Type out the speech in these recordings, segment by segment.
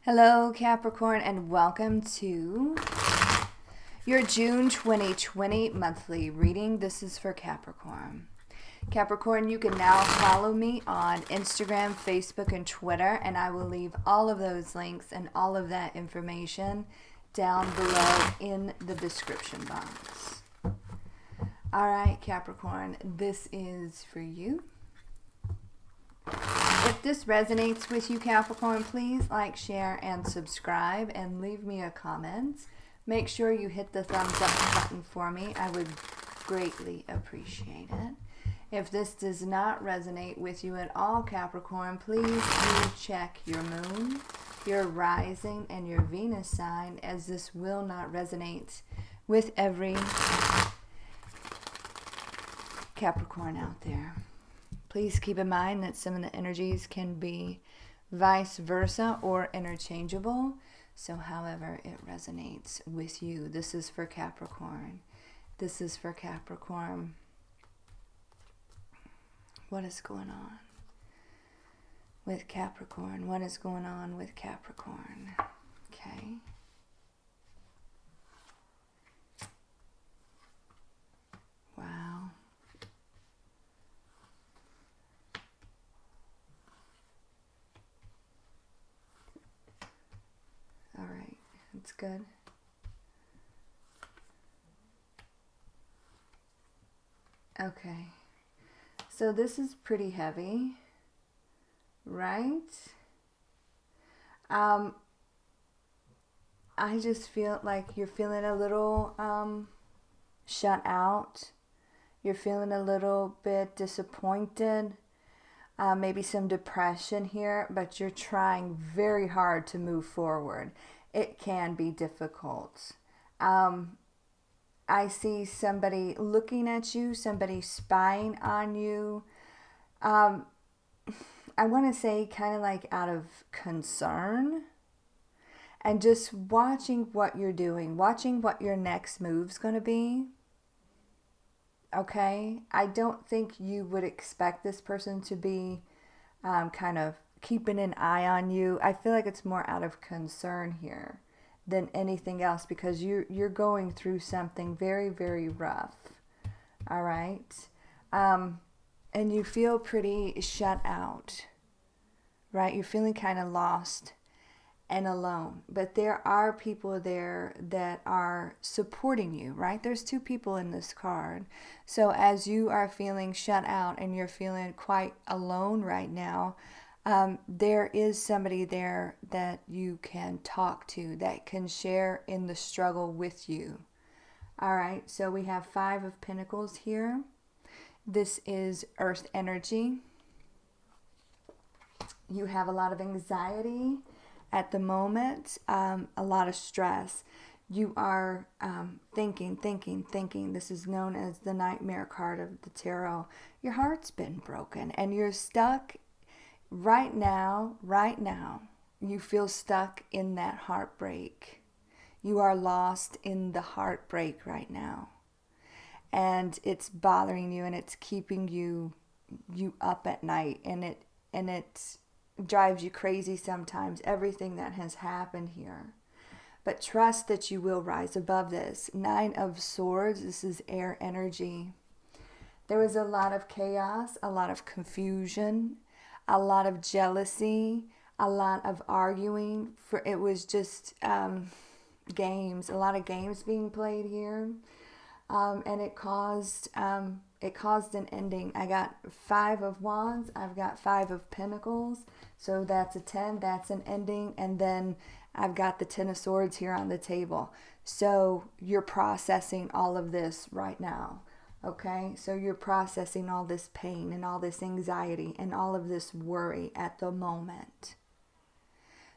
Hello, Capricorn, and welcome to your June 2020 monthly reading. This is for Capricorn. Capricorn, you can now follow me on Instagram, Facebook, and Twitter, and I will leave all of those links and all of that information down below in the description box. All right, Capricorn, this is for you. If this resonates with you, Capricorn, please like, share, and subscribe, and leave me a comment. Make sure you hit the thumbs up button for me. I would greatly appreciate it. If this does not resonate with you at all, Capricorn, please do check your moon, your rising, and your Venus sign, as this will not resonate with every Capricorn out there. Please keep in mind that some of the energies can be vice versa or interchangeable. So however it resonates with you. This is for Capricorn. This is for Capricorn. What is going on with Capricorn? What is going on with Capricorn? Okay. Wow. All right, that's good. Okay, so this is pretty heavy, right? I just feel like you're feeling a little shut out. You're feeling a little bit disappointed. Maybe some depression here, but you're trying very hard to move forward. It can be difficult. I see somebody looking at you, somebody spying on you. I want to say kind of like out of concern, and just watching what you're doing, watching what your next move's going to be. Okay, I don't think you would expect this person to be kind of keeping an eye on you. I feel like it's more out of concern here than anything else, because you're going through something very, very rough. All right, and you feel pretty shut out, right? You're feeling kind of lost and alone, but there are people there that are supporting you, right? There's two people in this card. So as you are feeling shut out and you're feeling quite alone right now, there is somebody there that you can talk to, that can share in the struggle with you. All right, so we have 5 of Pentacles here. This is Earth energy. You have a lot of anxiety at the moment, a lot of stress. You are thinking. This is known as the nightmare card of the tarot. Your heart's been broken and you're stuck right now. You feel stuck in that heartbreak. You are lost in the heartbreak right now. And it's bothering you, and it's keeping you up at night, and it drives you crazy sometimes, everything that has happened here. But trust that you will rise above this. 9 of Swords, this is air energy. There was a lot of chaos, a lot of confusion, a lot of jealousy, a lot of arguing. It was just games, a lot of games being played here. And it caused an ending. I got 5 of Wands. I've got 5 of Pentacles. So that's a 10. That's an ending. And then I've got the 10 of Swords here on the table. So you're processing all of this right now. Okay? So you're processing all this pain and all this anxiety and all of this worry at the moment.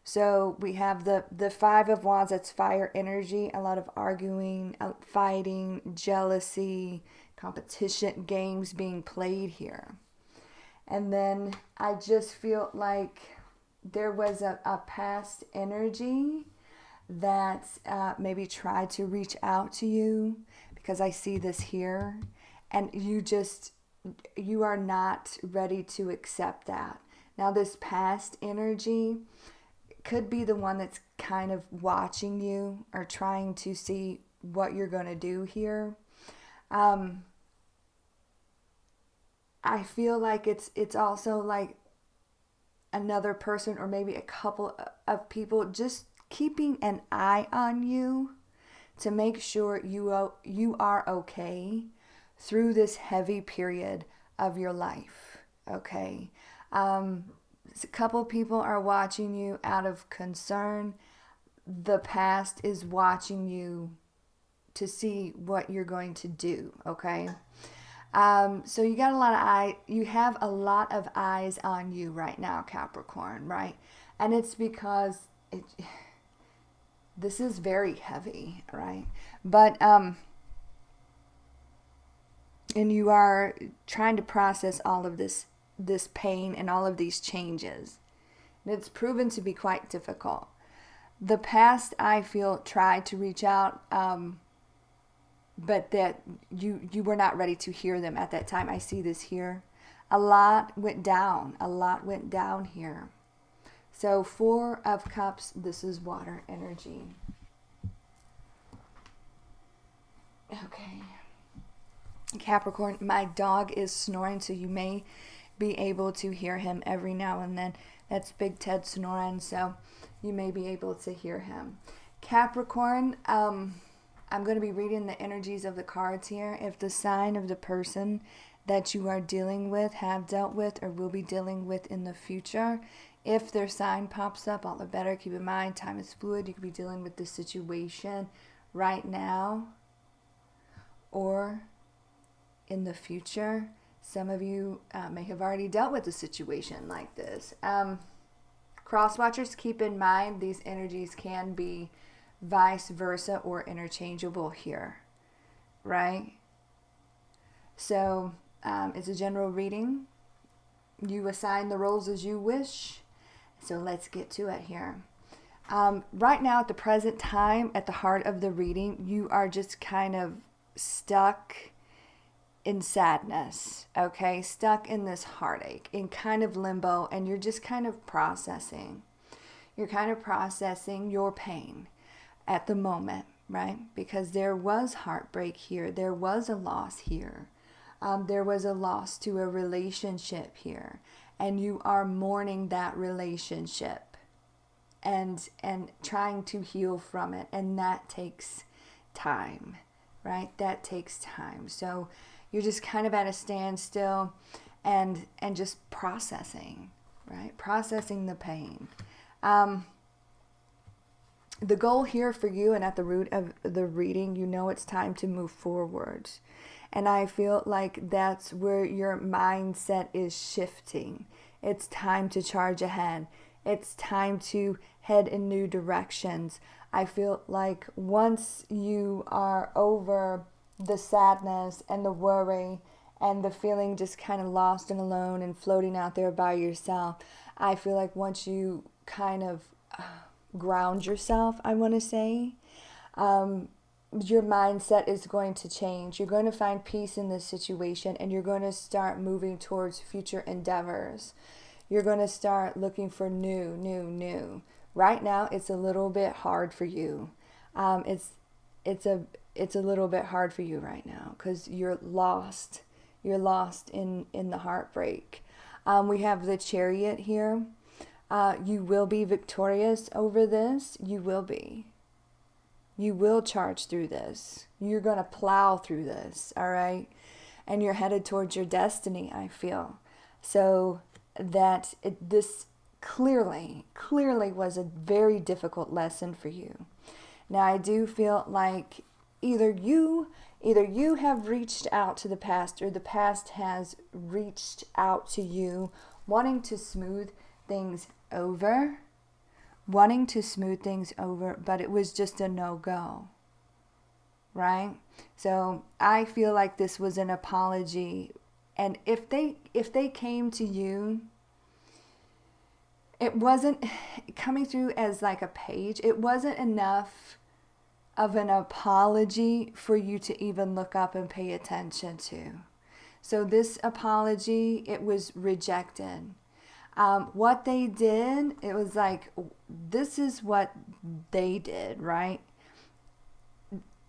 So we have the 5 of Wands, that's fire energy, a lot of arguing, fighting, jealousy, competition, games being played here. And then I just feel like there was a past energy that maybe tried to reach out to you, because I see this here, and you are not ready to accept that. Now this past energy could be the one that's kind of watching you or trying to see what you're going to do here. I feel like it's also like another person or maybe a couple of people just keeping an eye on you to make sure you are okay through this heavy period of your life, okay? A couple people are watching you out of concern. The past is watching you to see what you're going to do, okay? So you got you have a lot of eyes on you right now, Capricorn, right? And it's because this is very heavy, right? But, and you are trying to process all of this pain and all of these changes. And it's proven to be quite difficult. The past, I feel, tried to reach out, but that you were not ready to hear them at that time. I see this here. A lot went down. A lot went down here. So 4 of Cups, this is water energy. Okay. Capricorn, my dog is snoring, so you may be able to hear him every now and then. That's Big Ted snoring, so you may be able to hear him. Capricorn, I'm going to be reading the energies of the cards here. If the sign of the person that you are dealing with, have dealt with, or will be dealing with in the future, if their sign pops up, all the better. Keep in mind, time is fluid. You could be dealing with this situation right now or in the future. Some of you may have already dealt with a situation like this. Cross-watchers, keep in mind these energies can be vice versa or interchangeable here, right? So it's a general reading. You assign the roles as you wish. So let's get to it here. Right now, at the present time, at the heart of the reading, you are just kind of stuck in sadness, okay? Stuck in this heartache, in kind of limbo, and you're just kind of processing. You're kind of processing your pain at the moment, right? Because there was heartbreak here. There was a loss here. There was a loss to a relationship here. And you are mourning that relationship and trying to heal from it. And that takes time, right? That takes time. So you're just kind of at a standstill and just processing, right? Processing the pain. The goal here for you, and at the root of the reading, you know it's time to move forward. And I feel like that's where your mindset is shifting. It's time to charge ahead. It's time to head in new directions. I feel like once you are over the sadness and the worry and the feeling just kind of lost and alone and floating out there by yourself, I feel like once you kind of ground yourself, I want to say, your mindset is going to change. You're going to find peace in this situation, and you're going to start moving towards future endeavors. You're going to start looking for new. Right now, it's a little bit hard for you. It's a little bit hard for you right now because you're lost. You're lost in the heartbreak. We have the Chariot here. You will be victorious over this. You will be. You will charge through this. You're going to plow through this, all right? And you're headed towards your destiny, I feel. So that this clearly was a very difficult lesson for you. Now, I do feel like either you have reached out to the past, or the past has reached out to you, wanting to smooth things over, but it was just a no-go, right? So I feel like this was an apology, and if they came to you, it wasn't coming through as like a page. It wasn't enough of an apology for you to even look up and pay attention to. So this apology, it was rejected. What they did, it was like, this is what they did, right?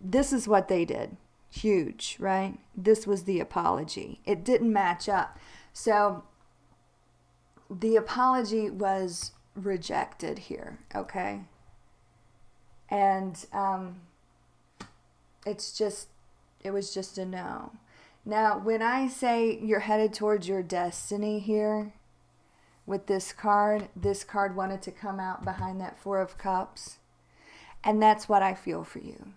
This is what they did. Huge, right? This was the apology. It didn't match up. So the apology was rejected here, okay? And it was just a no. Now, when I say you're headed towards your destiny here with this card wanted to come out behind that Four of Cups. And that's what I feel for you.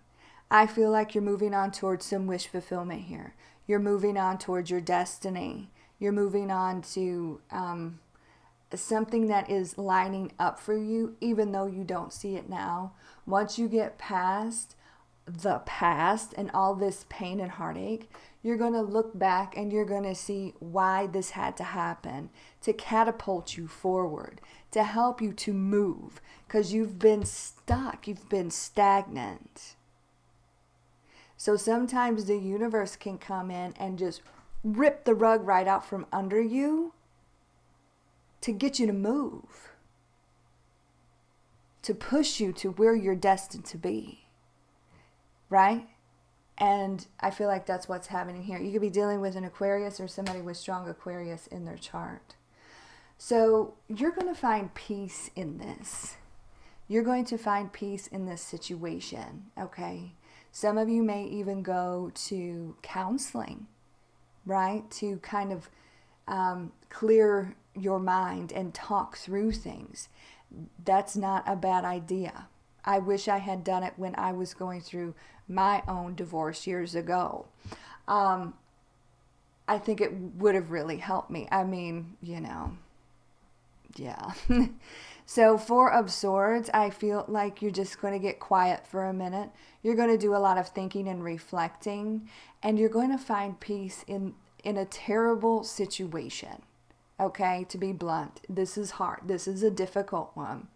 I feel like you're moving on towards some wish fulfillment here. You're moving on towards your destiny. You're moving on to something that is lining up for you, even though you don't see it now. Once you get past the past and all this pain and heartache, you're going to look back and you're going to see why this had to happen, to catapult you forward, to help you to move, because you've been stuck, you've been stagnant. So sometimes the universe can come in and just rip the rug right out from under you to get you to move, to push you to where you're destined to be, right? And I feel like that's what's happening here. You could be dealing with an Aquarius or somebody with strong Aquarius in their chart. So you're going to find peace in this. You're going to find peace in this situation, okay? Some of you may even go to counseling, right? To kind of clear your mind and talk through things. That's not a bad idea. I wish I had done it when I was going through my own divorce years ago. I think it would have really helped me. I mean, yeah. So Four of Swords, I feel like you're just going to get quiet for a minute. You're going to do a lot of thinking and reflecting, and you're going to find peace in a terrible situation. Okay, to be blunt, this is hard. This is a difficult one.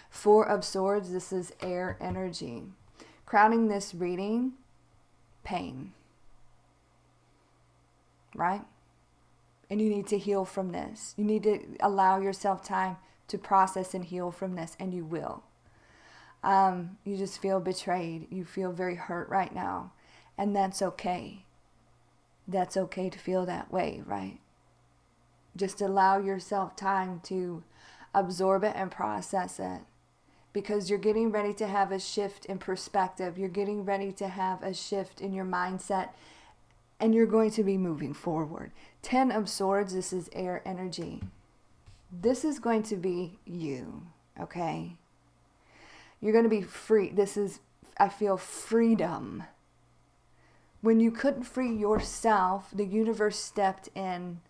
Four of Swords, this is air energy. Crowning this reading, pain. Right? And you need to heal from this. You need to allow yourself time to process and heal from this, and you will. You just feel betrayed. You feel very hurt right now, and that's okay. That's okay to feel that way, right? Just allow yourself time to absorb it and process it, because you're getting ready to have a shift in perspective. You're getting ready to have a shift in your mindset, and you're going to be moving forward. 10 of Swords, this is air energy. This is going to be you, okay? You're going to be free. This is, I feel, freedom. When you couldn't free yourself, the universe stepped in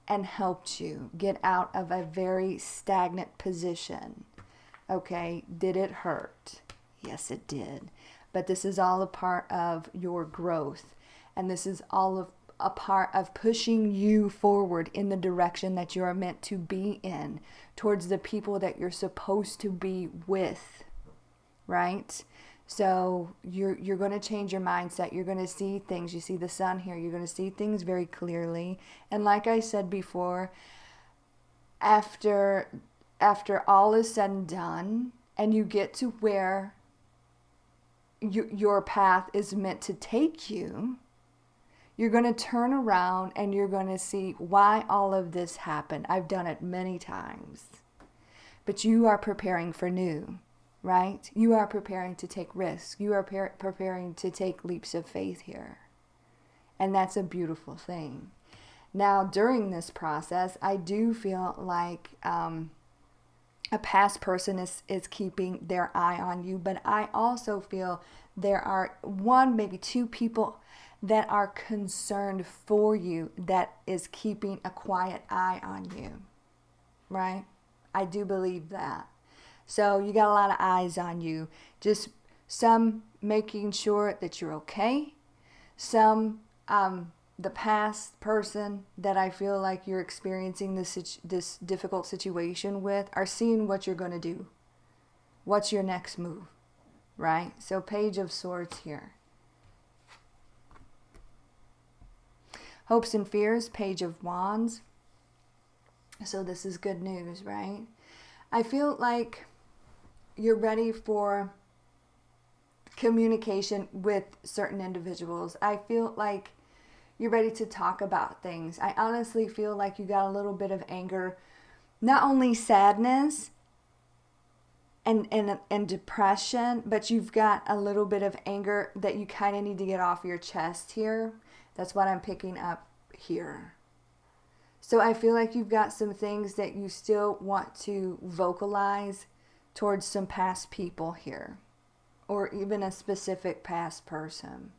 and helped you get out of a very stagnant position. Okay, did it hurt? Yes, it did. But this is all a part of your growth. And this is all a part of pushing you forward in the direction that you are meant to be in, towards the people that you're supposed to be with, right? So you're going to change your mindset. You're going to see things. You see the sun here. You're going to see things very clearly. And like I said before, after all is said and done, and you get to where your path is meant to take you, you're going to turn around and you're going to see why all of this happened. I've done it many times. But you are preparing for new, right? You are preparing to take risks. You are preparing to take leaps of faith here. And that's a beautiful thing. Now, during this process, I do feel like a past person is keeping their eye on you, but I also feel there are one, maybe two people that are concerned for you that is keeping a quiet eye on you, right? I do believe that. So you got a lot of eyes on you. Just some making sure that you're okay. Some, the past person that I feel like you're experiencing this difficult situation with are seeing what you're going to do. What's your next move, right? So Page of Swords here. Hopes and fears, Page of Wands. So this is good news, right? I feel like you're ready for communication with certain individuals. I feel like you're ready to talk about things. I honestly feel like you got a little bit of anger, not only sadness and depression, but you've got a little bit of anger that you kind of need to get off your chest here. That's what I'm picking up here. So I feel like you've got some things that you still want to vocalize towards some past people here, or even a specific past person.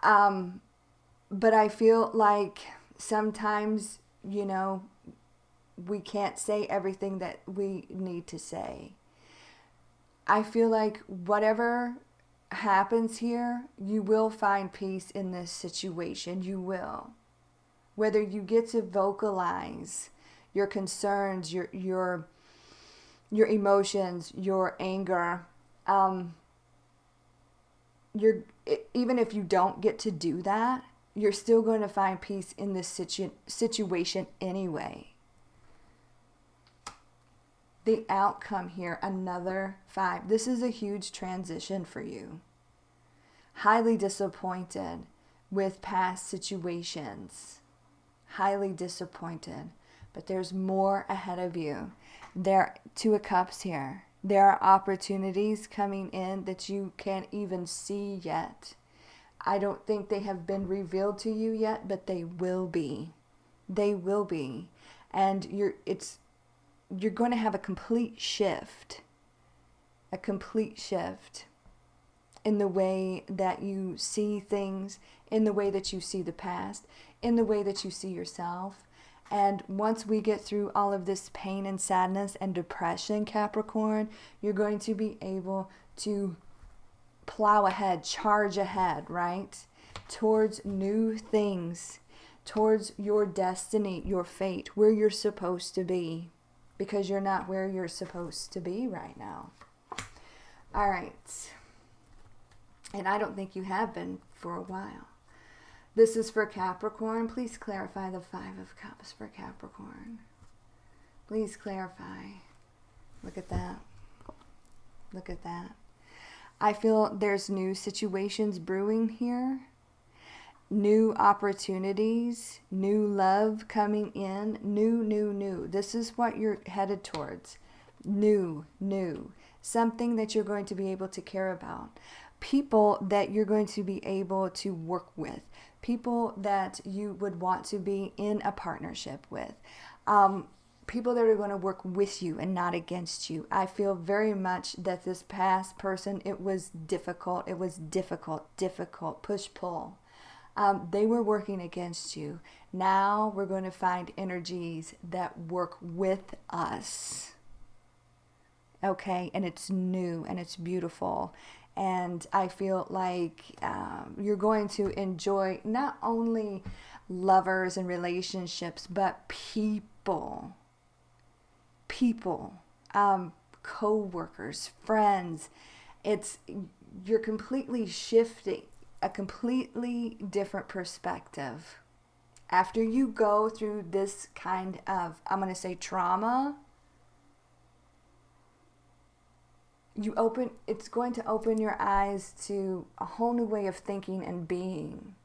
But I feel like sometimes, you know, we can't say everything that we need to say. I feel like whatever happens here, you will find peace in this situation. You will. Whether you get to vocalize your concerns, your emotions, your anger, even if you don't get to do that, you're still going to find peace in this situation anyway. The outcome here, another 5. This is a huge transition for you. Highly disappointed with past situations. Highly disappointed. But there's more ahead of you. There are 2 of Cups here. There are opportunities coming in that you can't even see yet. I don't think they have been revealed to you yet, but they will be. They will be. And you're going to have a complete shift in the way that you see things, in the way that you see the past, in the way that you see yourself. And once we get through all of this pain and sadness and depression, Capricorn, you're going to be able to plow ahead, charge ahead, right? Towards new things, towards your destiny, your fate, where you're supposed to be. Because you're not where you're supposed to be right now. All right. And I don't think you have been for a while. This is for Capricorn. Please clarify the 5 of Cups for Capricorn. Please clarify. Look at that. Look at that. I feel there's new situations brewing here. New opportunities, new love coming in, new. This is what you're headed towards. New. Something that you're going to be able to care about. People that you're going to be able to work with. People that you would want to be in a partnership with. People that are going to work with you and not against you. I feel very much that this past person, it was difficult. It was difficult. Push-pull. They were working against you. Now we're going to find energies that work with us. Okay, and it's new and it's beautiful. And I feel like you're going to enjoy not only lovers and relationships, but people, co-workers, friends. You're completely shifting. A completely different perspective. After you go through this kind of, I'm going to say trauma, it's going to open your eyes to a whole new way of thinking and being.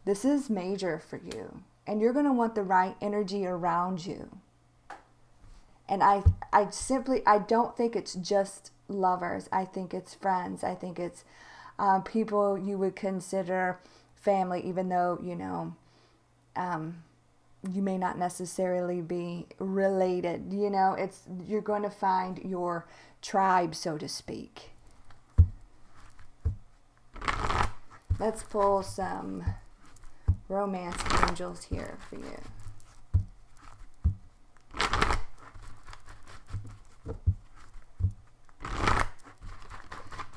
This is major for you. And you're going to want the right energy around you. And I don't think it's just lovers. I think it's friends. I think it's people you would consider family, even though, you may not necessarily be related. You're going to find your tribe, so to speak. Let's pull some romance angels here for you.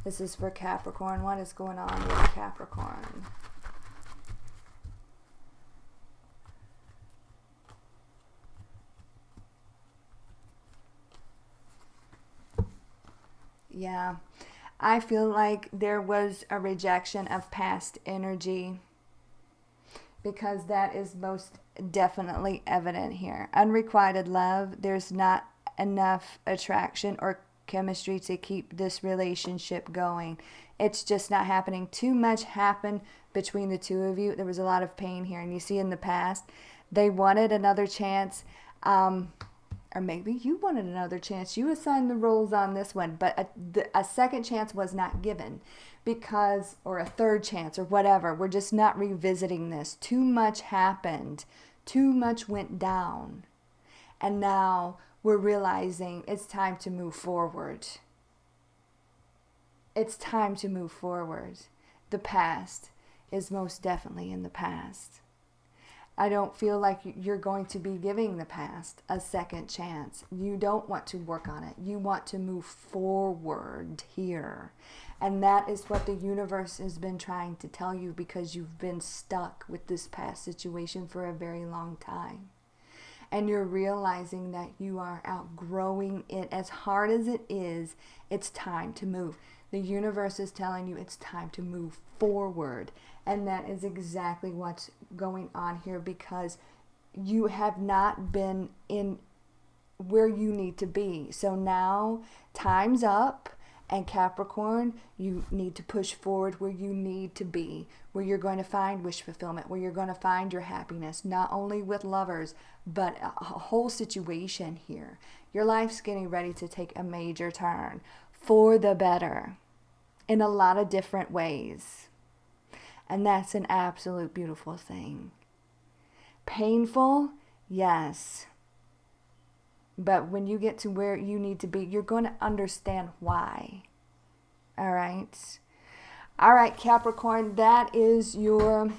This is for Capricorn. What is going on with Capricorn? Yeah, I feel like there was a rejection of past energy. because that is most definitely evident here. Unrequited love, there's not enough attraction or chemistry to keep this relationship going. It's just not happening. Too much happened between the two of you. There was a lot of pain here. And you see in the past, they wanted another chance. Or maybe you wanted another chance. You assigned the roles on this one. But a second chance was not given. Because, or a third chance or whatever. We're just not revisiting this. Too much happened. Too much went down. And now we're realizing it's time to move forward. It's time to move forward. The past is most definitely in the past. I don't feel like you're going to be giving the past a second chance. You don't want to work on it. You want to move forward here. And that is what the universe has been trying to tell you, because you've been stuck with this past situation for a very long time. And you're realizing that you are outgrowing it. As hard as it is, it's time to move. The universe is telling you it's time to move forward. And that is exactly what's going on here, because you have not been in where you need to be. So now time's up. And Capricorn, you need to push forward where you need to be, where you're going to find wish fulfillment, where you're going to find your happiness, not only with lovers, but a whole situation here. Your life's getting ready to take a major turn for the better in a lot of different ways. And that's an absolute beautiful thing. Painful? Yes. But when you get to where you need to be, you're going to understand why. All right. All right, Capricorn, that is your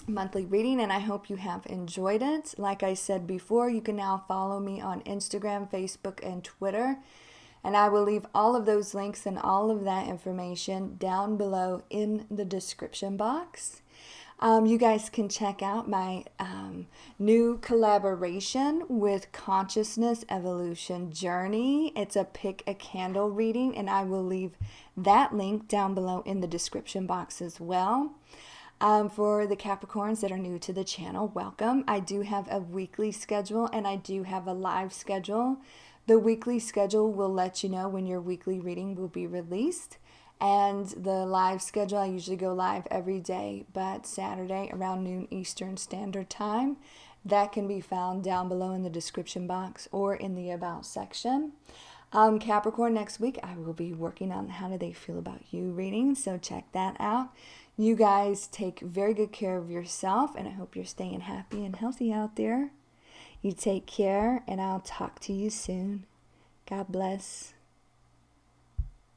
monthly reading, and I hope you have enjoyed it. Like I said before, you can now follow me on Instagram, Facebook, and Twitter. And I will leave all of those links and all of that information down below in the description box. You guys can check out my new collaboration with Consciousness Evolution Journey. It's a pick a candle reading, and I will leave that link down below in the description box as well. For the Capricorns that are new to the channel, welcome. I do have a weekly schedule, and I do have a live schedule. The weekly schedule will let you know when your weekly reading will be released. And the live schedule, I usually go live every day, but Saturday around noon Eastern Standard Time. That can be found down below in the description box or in the About section. Capricorn, next week I will be working on How Do They Feel About You reading, so check that out. You guys take very good care of yourself, and I hope you're staying happy and healthy out there. You take care, and I'll talk to you soon. God bless.